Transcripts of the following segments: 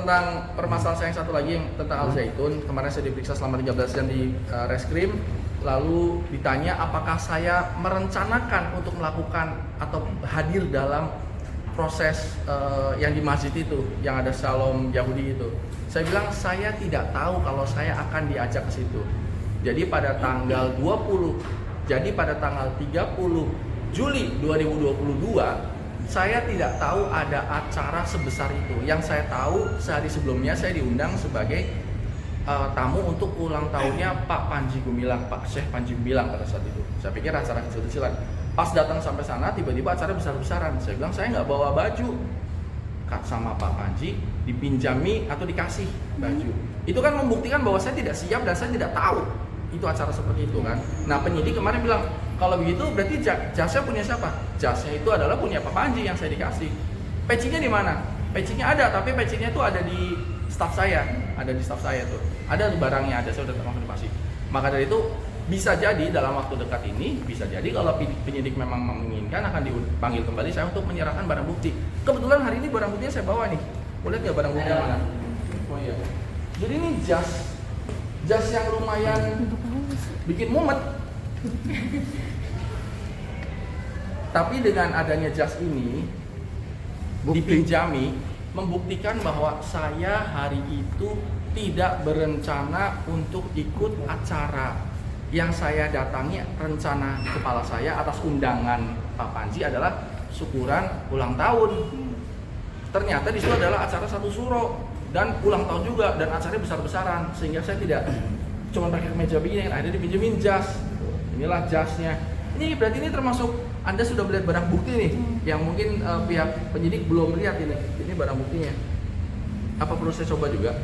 tentang permasalahan saya yang satu lagi yang tentang Al Zaitun, kemarin saya diperiksa selama 13 jam di reskrim, lalu ditanya apakah saya merencanakan untuk melakukan atau hadir dalam proses yang di masjid itu, yang ada Shalom Yahudi itu. Saya bilang saya tidak tahu kalau saya akan diajak ke situ. Jadi pada tanggal 30 Juli 2022 saya tidak tahu ada acara sebesar itu. Yang saya tahu sehari sebelumnya saya diundang sebagai tamu untuk ulang tahunnya Pak Panji Gumilang, Pak Syekh Panji Gumilang pada saat itu. Saya pikir acara kecil-kecilan. Pas datang sampai sana tiba-tiba acara besar-besaran. Saya bilang saya nggak bawa baju. Sama Pak Panji dipinjami atau dikasih baju. Itu kan membuktikan bahwa saya tidak siap dan saya tidak tahu itu acara seperti itu kan. Nah penyidik kemarin bilang kalau begitu berarti jasnya punya siapa? Jasnya itu adalah punya Pak Panji yang saya dikasih. Pecinya di mana? Pecinya ada, tapi pecinya itu ada di staf saya, tuh. Ada barangnya, ada saya udah terkonfirmasi. Maka dari itu bisa jadi dalam waktu dekat ini, bisa jadi kalau penyidik memang menginginkan akan dipanggil kembali saya untuk menyerahkan barang bukti. Kebetulan hari ini barang buktinya saya bawa nih. Boleh nggak barang buktinya mana? Oh iya. Jadi ini jas yang lumayan bikin mumet. Tapi dengan adanya jas ini dipinjami membuktikan bahwa saya hari itu tidak berencana untuk ikut acara. Yang saya datangi, rencana kepala saya atas undangan Pak Panji adalah syukuran ulang tahun. Ternyata di situ adalah acara satu suro dan ulang tahun juga, dan acaranya besar-besaran, sehingga saya tidak cuma pakai kemeja begini, akhirnya dipinjemin jas. Inilah jasnya. Ini berarti ini termasuk Anda sudah melihat barang bukti nih, yang mungkin pihak penyidik belum lihat ini. Ini barang buktinya. Apa perlu saya coba juga?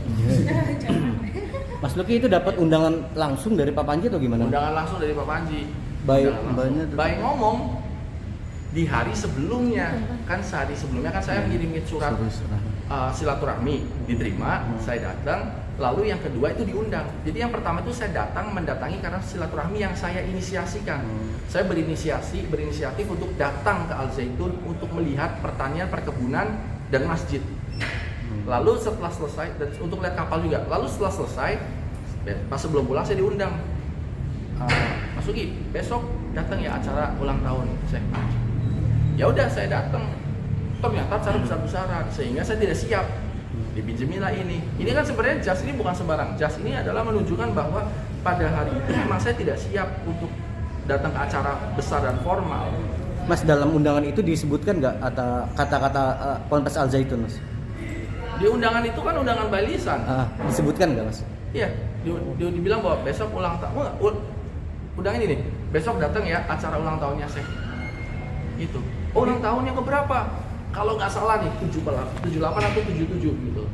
Mas Luki itu dapat undangan langsung dari Pak Panji atau gimana? Undangan langsung dari Pak Panji. Baik ngomong di hari sebelumnya, kan sehari sebelumnya kan saya ngirimin surat silaturahmi, diterima, saya datang, lalu yang kedua itu diundang. Jadi yang pertama itu saya mendatangi karena silaturahmi yang saya inisiasikan. Saya berinisiatif untuk datang ke Al Zaitun untuk melihat pertanian, perkebunan, dan masjid. Lalu setelah selesai, dan untuk lihat kapal juga. Lalu setelah selesai, pas sebelum pulang saya diundang. Mas Ugi, besok datang ya acara ulang tahun Syekh Panji. Ya udah saya datang. Ternyata acara besar-besaran sehingga saya tidak siap. Dipinjemilah ini. Ini kan sebenarnya jas ini bukan sembarang. Jas ini adalah menunjukkan bahwa pada hari itu memang saya tidak siap untuk datang ke acara besar dan formal. Mas, dalam undangan itu disebutkan nggak kata-kata Ponpes Al Zaitun, Mas? Di undangan itu kan undangan balisan. Disebutkan nggak, Mas? Iya, dibilang bahwa besok ulang tahun. Udah ini nih, besok datang ya acara ulang tahunnya Syekh. Itu. Ulang tahunnya keberapa? Kalau nggak salah nih 78 atau 77 gitu.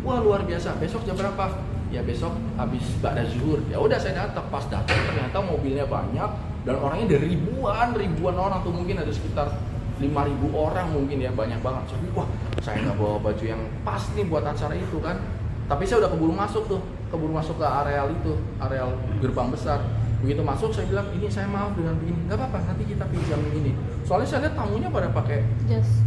Wah luar biasa. Besok jam berapa? Ya besok habis ba'da zuhur. Ya udah saya datang. Pas datang ternyata mobilnya banyak dan orangnya dari ribuan orang tuh, mungkin ada sekitar 5.000 orang mungkin ya, banyak banget. Jadi wah saya nggak bawa baju yang pas nih buat acara itu kan. Tapi saya udah keburu masuk ke areal itu, areal gerbang besar. Begitu masuk saya bilang, ini saya maaf dengan begini, nggak apa-apa nanti kita pinjam ini. Soalnya saya lihat tamunya pada pakai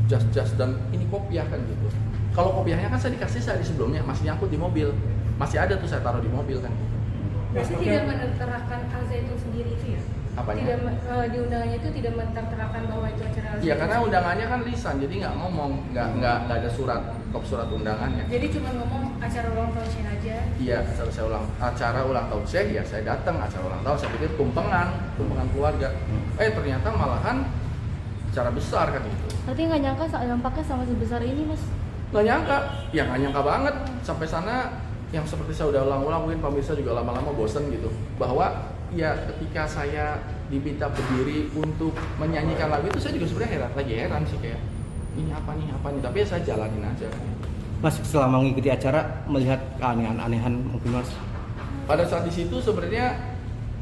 jas dan ini kopiah kan gitu. Kalau kopiahnya kan saya dikasih sehari sebelumnya, masih nyangkut di mobil, masih ada tuh saya taruh di mobil kan gitu. Berarti tidak menerterakan Al Zaitun sendiri itu ya? Apanya? Di undangannya itu tidak menerterakan bahwa itu acara Al Zaitun. Iya karena undangannya kan lisan, jadi nggak ngomong, nggak ada surat undangannya. Jadi cuma ngomong acara ulang tahun Syekh aja. Iya, acara ulang tahun Syekh ya saya datang acara ulang tahun, saya pikir tumpengan keluarga. Ternyata malahan acara besar kan itu. Berarti nggak nyangka dampaknya sama sebesar ini, Mas? Nggak nyangka, ya nggak nyangka banget. Sampai sana yang seperti saya udah ulang-ulang, mungkin pemirsa juga lama-lama bosen gitu, bahwa ya ketika saya diminta berdiri untuk menyanyikan lagu itu, saya juga sebenarnya heran sih, kayak ini apa nih, tapi ya saya jalanin aja. Mas, selama mengikuti acara melihat keanehan-anehan mungkin, Mas? Pada saat di situ sebenarnya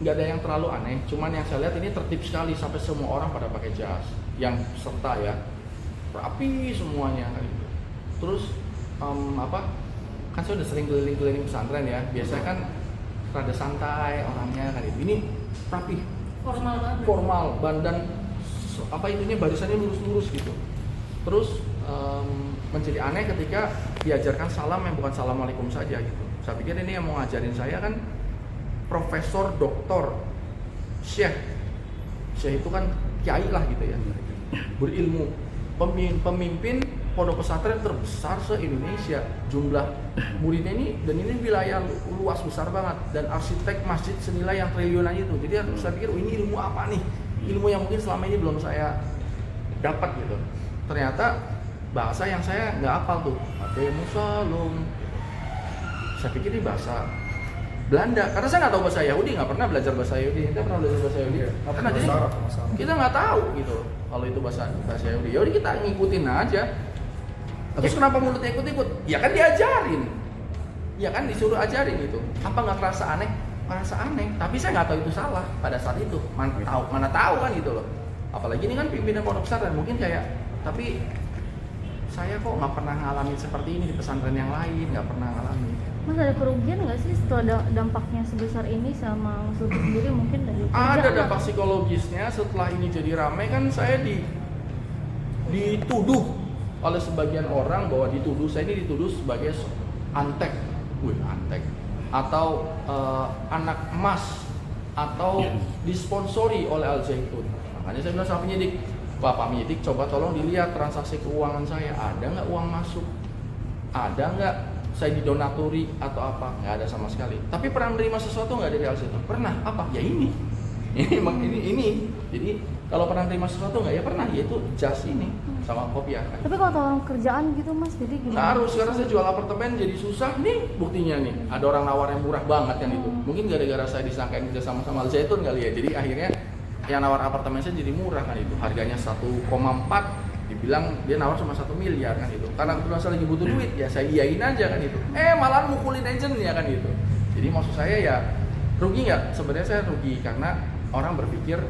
nggak ada yang terlalu aneh, cuman yang saya lihat ini tertib sekali, sampai semua orang pada pakai jas, yang peserta ya rapi semuanya gitu. Terus kan saya udah sering keliling-keliling pesantren ya, biasanya kan rada santai orangnya kan itu. Ini rapi, formal dan barisannya lurus-lurus gitu. Terus menjadi aneh ketika diajarkan salam yang bukan assalamualaikum saja gitu. Saya pikir ini yang mau ngajarin saya kan profesor, doktor, syekh itu kan kiai lah gitu ya, berilmu, pemimpin pondok pesantren terbesar se-Indonesia, jumlah muridnya ini, dan ini wilayah luas besar banget, dan arsitek masjid senilai yang triliunan itu. Jadi saya pikir ini ilmu apa nih, ilmu yang mungkin selama ini belum saya dapat gitu. Ternyata bahasa yang saya nggak hafal tuh, Ademu Salum, saya pikir ini bahasa Belanda, karena saya nggak tahu bahasa Yahudi, nggak pernah belajar bahasa Yahudi. Kita pernah belajar bahasa Yahudi? Nggak pernah, jadi kita nggak tahu gitu kalau itu bahasa Yahudi. Yaudah kita ngikutin aja. Terus kenapa mulutnya ikut-ikut? Ya kan diajarin, ya kan disuruh ajarin gitu. Apa nggak kerasa aneh? Merasa aneh, tapi saya nggak tahu itu salah pada saat itu. Mana tahu kan gitu loh. Apalagi ini kan pimpinan pondok pesantren, mungkin kayak, tapi saya kok nggak pernah ngalamin seperti ini di pesantren yang lain, nggak pernah ngalamin. Mas, ada kerugian nggak sih setelah dampaknya sebesar ini sama Mas Luki sendiri mungkin dari Ada kerjaan dampak atau- psikologisnya setelah ini jadi ramai kan. Saya dituduh oleh sebagian orang bahwa saya ini dituduh sebagai antek, antek, atau anak emas, atau disponsori oleh Al Zaitun. Makanya saya bilang sama penyidik, Pak penyidik coba tolong dilihat transaksi keuangan saya, ada nggak uang masuk, ada nggak saya didonaturi atau apa? Nggak ada sama sekali. Tapi pernah menerima sesuatu nggak dari Al Zaitun? Pernah. Apa? Ya ini. Ini. Jadi kalau pernah menerima sesuatu nggak? Ya pernah. Yaitu jas ini sama kopiah. Tapi kalau tawaran kerjaan gitu Mas, jadi gimana? Nggak harus, karena saya jual apartemen jadi susah nih buktinya nih. Ada orang nawar yang murah banget kan itu. Mungkin gara-gara saya disangkain kerja sama Al Zaitun kali ya. Jadi akhirnya yang nawar apartemen saya jadi murah kan itu. Harganya 1,4, dibilang dia nawar cuma 1 miliar kan itu. Karena kebetulan saya lagi butuh duit, ya saya iyain aja kan itu. Malah mukulin agentnya kan itu. Jadi maksud saya ya rugi nggak? Sebenarnya saya rugi karena orang berpikir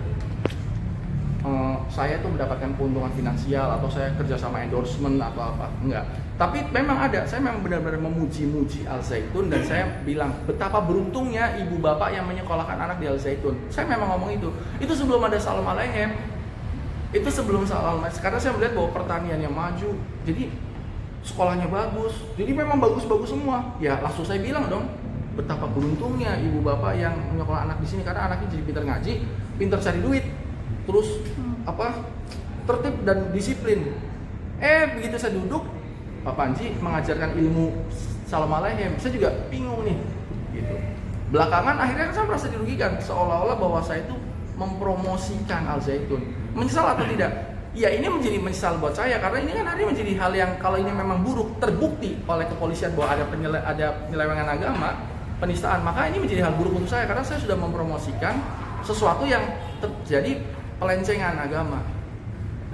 saya tuh mendapatkan keuntungan finansial atau saya kerja sama endorsement atau apa. Enggak. Tapi memang ada, saya memang benar-benar memuji-muji Al Zaitun, dan saya bilang betapa beruntungnya ibu bapak yang menyekolahkan anak di Al Zaitun. Saya memang ngomong itu. Itu sebelum ada Salam Alehem. Itu sebelum Salam Alehem. Karena saya melihat bahwa pertaniannya maju. Jadi sekolahnya bagus. Jadi memang bagus-bagus semua. Ya langsung saya bilang dong, betapa beruntungnya ibu bapak yang menyekolah anak di sini, karena anaknya jadi pintar ngaji, pintar cari duit. Terus tertib dan disiplin. Begitu saya duduk, Pak Panji mengajarkan ilmu Salam Alehem, saya juga bingung nih gitu. Belakangan akhirnya saya merasa dirugikan, seolah-olah bahwa saya itu mempromosikan Al Zaitun. Menyesal atau tidak? Ya ini menjadi menyesal buat saya, karena ini kan hari menjadi hal yang kalau ini memang buruk, terbukti oleh kepolisian bahwa ada penyelewengan agama, penistaan, maka ini menjadi hal buruk untuk saya, karena saya sudah mempromosikan sesuatu yang terjadi pelencengan agama.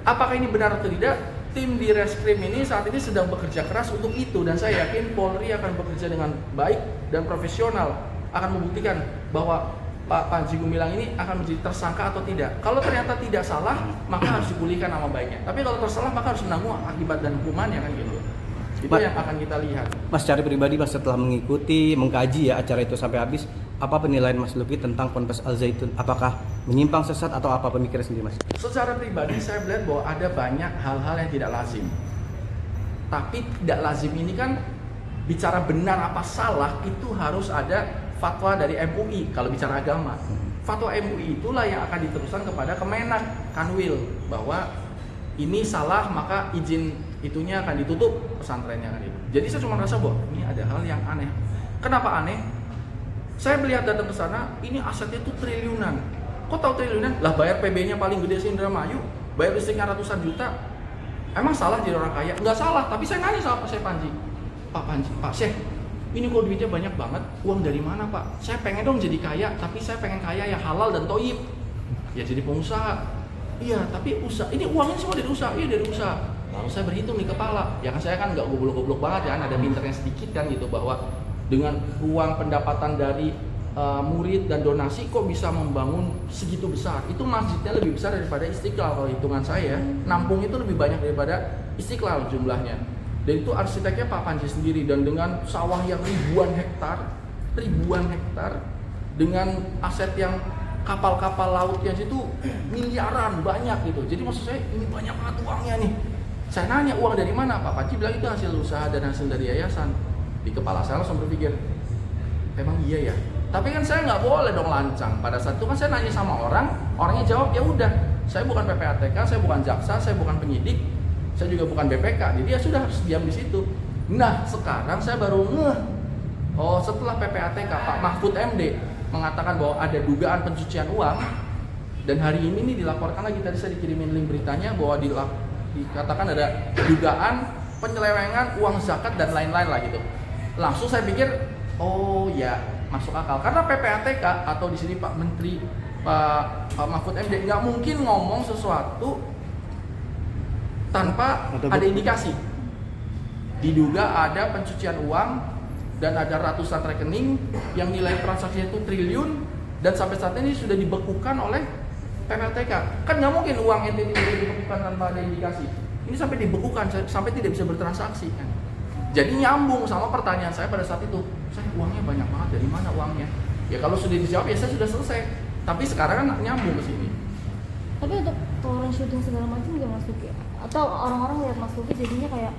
Apakah ini benar atau tidak? Tim di Reskrim ini saat ini sedang bekerja keras untuk itu, dan saya yakin Polri akan bekerja dengan baik dan profesional, akan membuktikan bahwa Pak Panji Gumilang ini akan menjadi tersangka atau tidak. Kalau ternyata tidak salah, maka harus dipulihkan nama baiknya. Tapi kalau tersalah, maka harus menanggung akibat dan hukumannya kan gitu. Itu yang akan kita lihat. Mas, secara pribadi Mas setelah mengikuti, mengkaji ya acara itu sampai habis, apa penilaian Mas Luki tentang Ponpes Al Zaitun? Apakah menyimpang, sesat, atau apa pemikiran sendiri Mas? Secara pribadi saya melihat bahwa ada banyak hal-hal yang tidak lazim. Tapi tidak lazim ini kan bicara benar apa salah itu harus ada fatwa dari MUI kalau bicara agama. Fatwa MUI itulah yang akan diteruskan kepada Kemenak, Kanwil, bahwa ini salah maka izin itunya akan ditutup pesantrennya kan itu. Jadi saya cuma merasa bahwa ini ada hal yang aneh. Kenapa aneh? Saya melihat datang ke sana, ini asetnya tuh triliunan. Kok tahu triliunan? Lah bayar PB-nya paling gede se Indramayu, bayar listriknya ratusan juta. Emang salah jadi orang kaya? Enggak salah, tapi saya nanya sama Pak Syekh Panji. Pak Panji, Pak Syekh, ini kok duitnya banyak banget, uang dari mana Pak? Saya pengen dong jadi kaya, tapi saya pengen kaya yang halal dan toyib. Ya jadi pengusaha. Iya, tapi usaha, ini uangnya semua dari usaha. Iya dari usaha. Lalu saya berhitung di kepala, ya kan saya kan nggak goblok-goblok banget ya, ada pinternya sedikit kan gitu, bahwa dengan uang pendapatan dari murid dan donasi kok bisa membangun segitu besar. Itu masjidnya lebih besar daripada Istiqlal kalau hitungan saya. Nampung itu lebih banyak daripada Istiqlal jumlahnya. Dan itu arsiteknya Pak Panji sendiri, dan dengan sawah yang ribuan hektar, dengan aset yang kapal-kapal laut yang situ miliaran banyak gitu. Jadi maksud saya ini banyak banget uangnya nih. Saya nanya uang dari mana, Pak Panji bilang itu hasil usaha dan hasil dari yayasan. Di kepala saya langsung berpikir, emang iya ya? Tapi kan saya nggak boleh dong lancang. Pada saat itu kan saya nanya sama orang, orangnya jawab ya udah, saya bukan PPATK, saya bukan jaksa, saya bukan penyidik, saya juga bukan BPK. Jadi ya sudah harus diam di situ. Nah sekarang saya baru ngeh, oh setelah PPATK Pak Mahfud MD mengatakan bahwa ada dugaan pencucian uang, dan hari ini nih dilaporkan lagi, tadi saya dikirimin link beritanya bahwa dikatakan ada dugaan penyelewengan uang zakat dan lain-lain lah gitu. Langsung saya pikir, oh ya masuk akal, karena PPATK atau di sini Pak Menteri Pak Mahfud MD nggak mungkin ngomong sesuatu tanpa ada indikasi. Diduga ada pencucian uang dan ada ratusan rekening yang nilai transaksinya itu triliun, dan sampai saat ini sudah dibekukan oleh PPATK. Kan nggak mungkin uang yang dibekukan tanpa ada indikasi. Ini sampai dibekukan, sampai tidak bisa bertransaksi kan. Jadi nyambung sama pertanyaan saya pada saat itu. Saya uangnya banyak banget, dari mana uangnya? Ya kalau sudah dijawab ya saya sudah selesai. Tapi sekarang kan nyambung ke sini. Tapi untuk orang syuting segala macam juga Mas Luki, atau orang-orang lihat Mas Luki jadinya kayak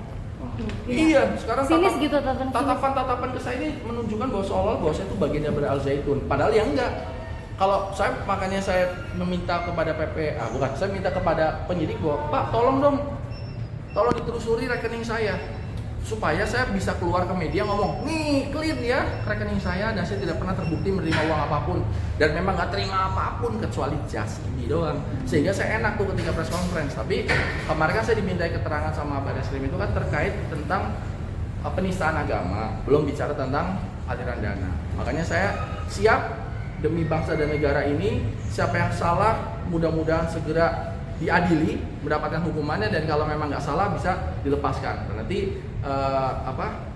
Iya, sekarang sinis gitu, tatapan sinis. tatapan ke saya ini menunjukkan bahwa seolah bahwa saya itu bagian dari Al Zaitun. Padahal ya enggak. Kalau saya, makanya saya meminta kepada saya minta kepada penyidik bahwa Pak tolong ditelusuri rekening saya supaya saya bisa keluar ke media ngomong, nih clear ya rekening saya dan saya tidak pernah terbukti menerima uang apapun dan memang nggak terima apapun kecuali jas ini doang, sehingga saya enak tuh ketika press conference. Tapi kemarin kan saya dimintai keterangan sama Barreskrim itu kan terkait tentang penistaan agama, belum bicara tentang aliran dana. Makanya saya siap demi bangsa dan negara ini, siapa yang salah mudah-mudahan segera diadili, mendapatkan hukumannya, dan kalau memang nggak salah bisa dilepaskan. Dan nanti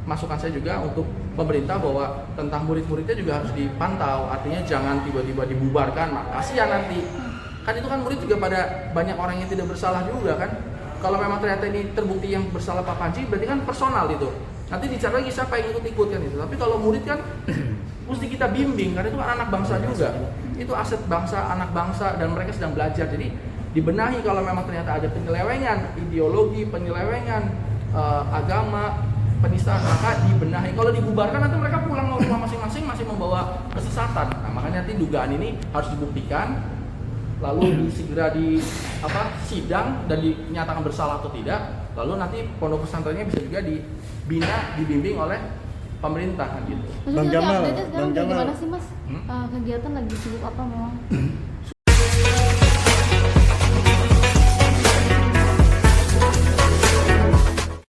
masukan saya juga untuk pemerintah bahwa tentang murid-muridnya juga harus dipantau, artinya jangan tiba-tiba dibubarkan, kasihan nanti. Kan itu kan murid juga pada banyak orang yang tidak bersalah juga kan. Kalau memang ternyata ini terbukti yang bersalah Pak Panji, berarti kan personal itu. Nanti dicari lagi siapa yang ikut-ikut kan itu. Tapi kalau murid kan mesti kita bimbing, karena itu kan anak bangsa juga. Itu aset bangsa, anak bangsa, dan mereka sedang belajar. Jadi dibenahi kalau memang ternyata ada penyelewengan ideologi, penyelewengan agama, penistaan, maka dibenahi. Kalau dibubarkan nanti mereka pulang ke rumah masing-masing masih membawa kesesatan. Nah, makanya nanti dugaan ini harus dibuktikan, lalu segera sidang dan dinyatakan bersalah atau tidak. Lalu nanti pondok pesantrennya bisa juga dibina, dibimbing oleh pemerintah kan gitu. Maksudnya Bang Jamal, update-nya sekarang Bang Jamal. gimana sih Mas? Kegiatan lagi sibuk apa memang?